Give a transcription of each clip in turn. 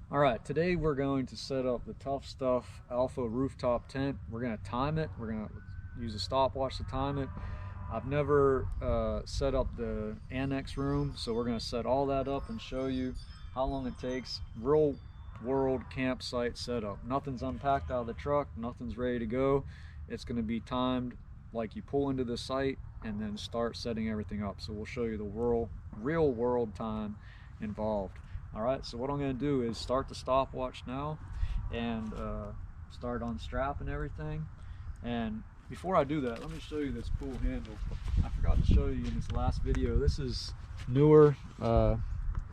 All right, today we're going to set up the Tuff Stuff Alpha rooftop tent. We're going to time it. We're going to use a stopwatch to time it. I've never set up the annex room, so we're going to set all that up and show you how long it takes. Real world campsite setup. Nothing's unpacked out of the truck. Nothing's ready to go. It's going to be timed like you pull into the site and then start setting everything up. So we'll show you the real world time involved. All right, so what I'm going to do is start the stopwatch now and start unstrapping everything. And before I do that, let me show you this cool handle. I forgot to show you in this last video. This is newer.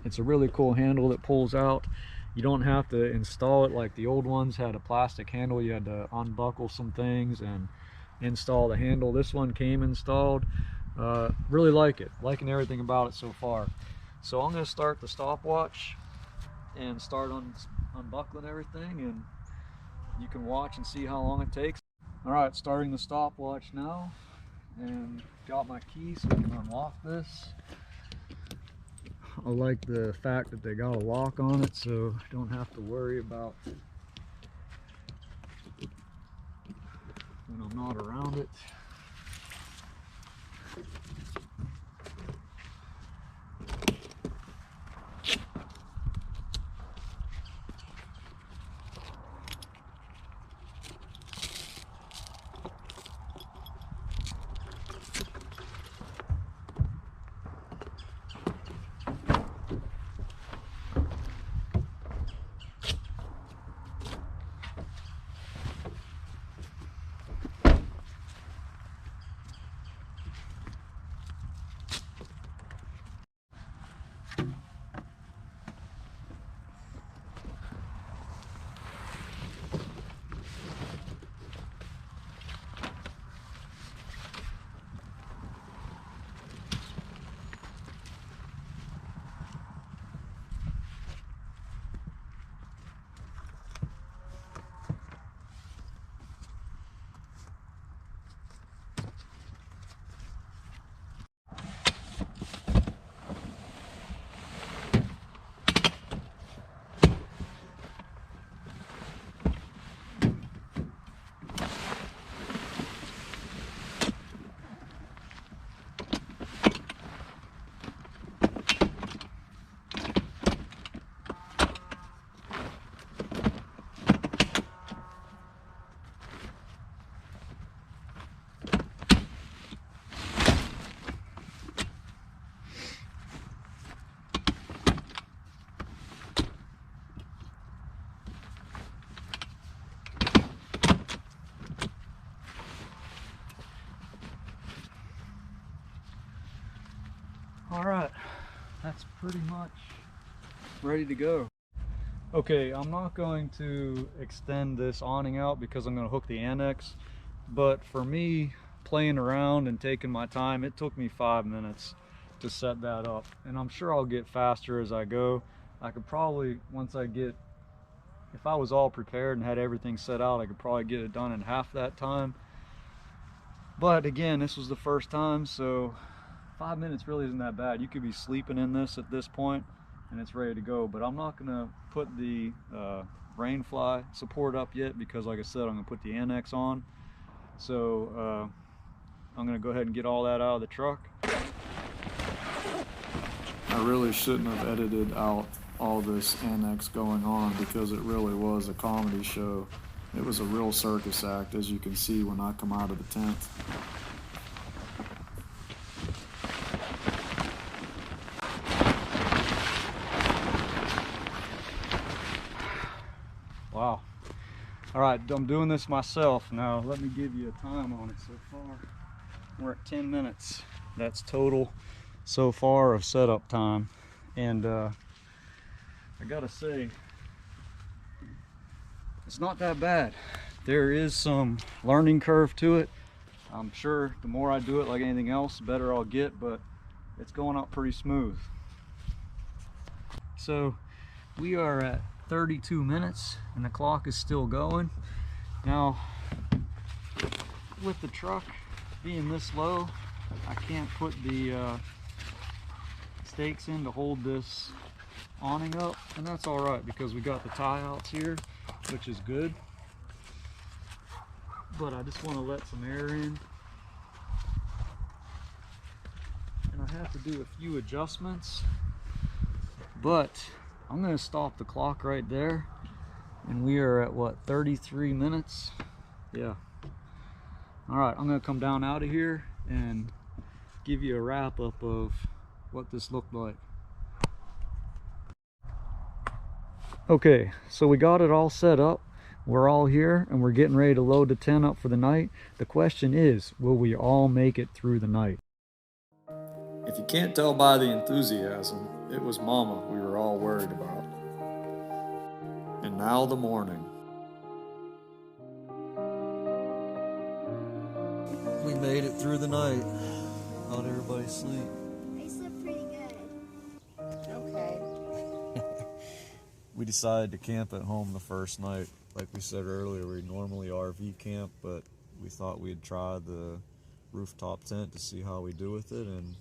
It's a really cool handle that pulls out. You don't have to install it like the old ones had a plastic handle. You had to unbuckle some things and install the handle. This one came installed. Really like it. Liking everything about it so far. So I'm going to start the stopwatch and start unbuckling everything, and you can watch and see how long it takes. All right, starting the stopwatch now, and got my key so we can unlock this. I like the fact that they got a lock on it, so I don't have to worry about when I'm not around it. All right, that's pretty much ready to go. Okay, I'm not going to extend this awning out because I'm going to hook the annex, but for me, playing around and taking my time, it took me 5 minutes to set that up, and I'm sure I'll get faster as I go. I could probably, once I get, if I was all prepared and had everything set out, I could probably get it done in half that time. But again, this was the first time, so 5 minutes really isn't that bad. You could be sleeping in this at this point and it's ready to go. But I'm not gonna put the rainfly support up yet because, like I said, I'm gonna put the annex on. So I'm gonna go ahead and get all that out of the truck. I really shouldn't have edited out all this annex going on because it really was a comedy show. It was a real circus act, as you can see when I come out of the tent. Wow. All right, I'm doing this myself now. Let me give you a time on it so far. We're at 10 minutes. That's total so far of setup time. And I gotta say, it's not that bad. There is some learning curve to it. I'm sure the more I do it, like anything else, the better I'll get, but it's going up pretty smooth. So we are at 32 minutes and the clock is still going. Now, with the truck being this low, I can't put the stakes in to hold this awning up, and that's all right because we got the tie outs here, which is good. But I just want to let some air in, and I have to do a few adjustments, but I'm going to stop the clock right there, and we are at what, 33 minutes? Yeah. All right, I'm going to come down out of here and give you a wrap up of what this looked like. Okay, so we got it all set up. We're all here and we're getting ready to load the tent up for the night. The question is, will we all make it through the night? If you can't tell by the enthusiasm, it was Mama we were all worried about. And now the morning. We made it through the night. How'd everybody sleep? I slept pretty good. Okay. We decided to camp at home the first night. Like we said earlier, we normally RV camp, but we thought we'd try the rooftop tent to see how we do with it, and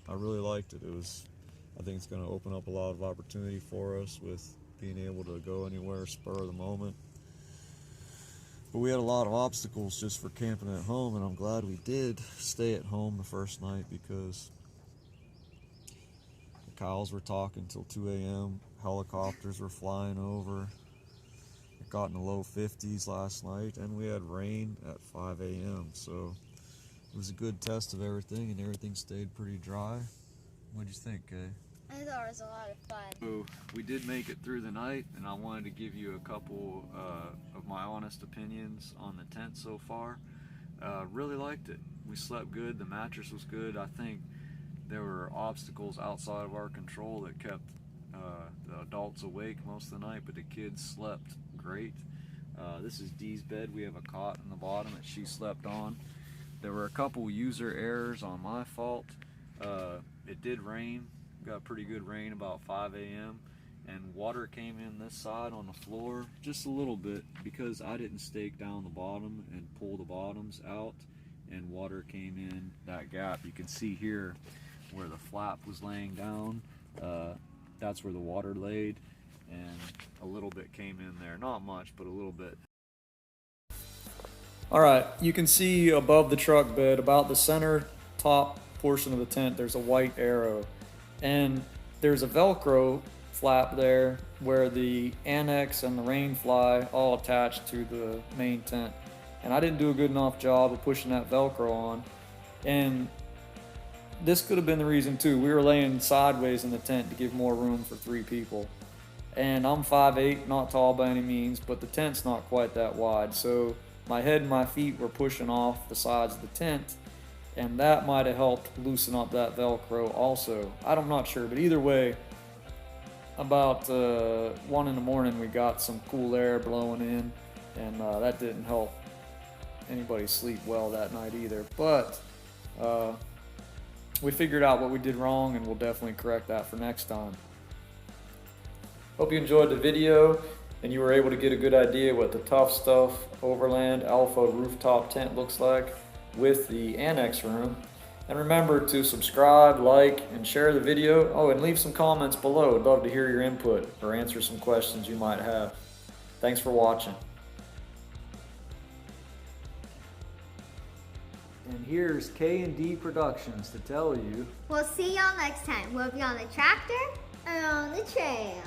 I really liked it. I think it's going to open up a lot of opportunity for us with being able to go anywhere spur of the moment. But we had a lot of obstacles just for camping at home, and I'm glad we did stay at home the first night because the cows were talking till 2 a.m. Helicopters were flying over. It got in the low 50s last night, and we had rain at 5 a.m. So it was a good test of everything, and everything stayed pretty dry. What'd you think, Kay? I thought it was a lot of fun. So we did make it through the night, and I wanted to give you a couple of my honest opinions on the tent so far. Really liked it. We slept good. The mattress was good. I think there were obstacles outside of our control that kept the adults awake most of the night, but the kids slept great. This is Dee's bed. We have a cot in the bottom that she slept on. There were a couple user errors on my fault. It did rain. Got pretty good rain about 5 a.m. and water came in this side on the floor just a little bit because I didn't stake down the bottom and pull the bottoms out, and water came in that gap. You can see here where the flap was laying down. That's where the water laid, and a little bit came in there. Not much, but a little bit. All right, you can see above the truck bed, about the center top portion of the tent, there's a white arrow. And there's a Velcro flap there where the annex and the rain fly all attached to the main tent. And I didn't do a good enough job of pushing that Velcro on. And this could have been the reason too. We were laying sideways in the tent to give more room for 3 people. And I'm 5'8", not tall by any means, but the tent's not quite that wide. So my head and my feet were pushing off the sides of the tent, and that might have helped loosen up that Velcro also. I'm not sure, but either way, about 1 in the morning we got some cool air blowing in, and that didn't help anybody sleep well that night either. But we figured out what we did wrong, and we'll definitely correct that for next time. Hope you enjoyed the video and you were able to get a good idea what the Tuff Stuff Overland Alpha rooftop tent looks like with the annex room. And remember to subscribe, like, and share the video. Oh, and leave some comments below. I'd love to hear your input or answer some questions you might have. Thanks for watching. And here's K&D Productions to tell you, We'll see y'all next time. We'll be on the tractor or on the trail.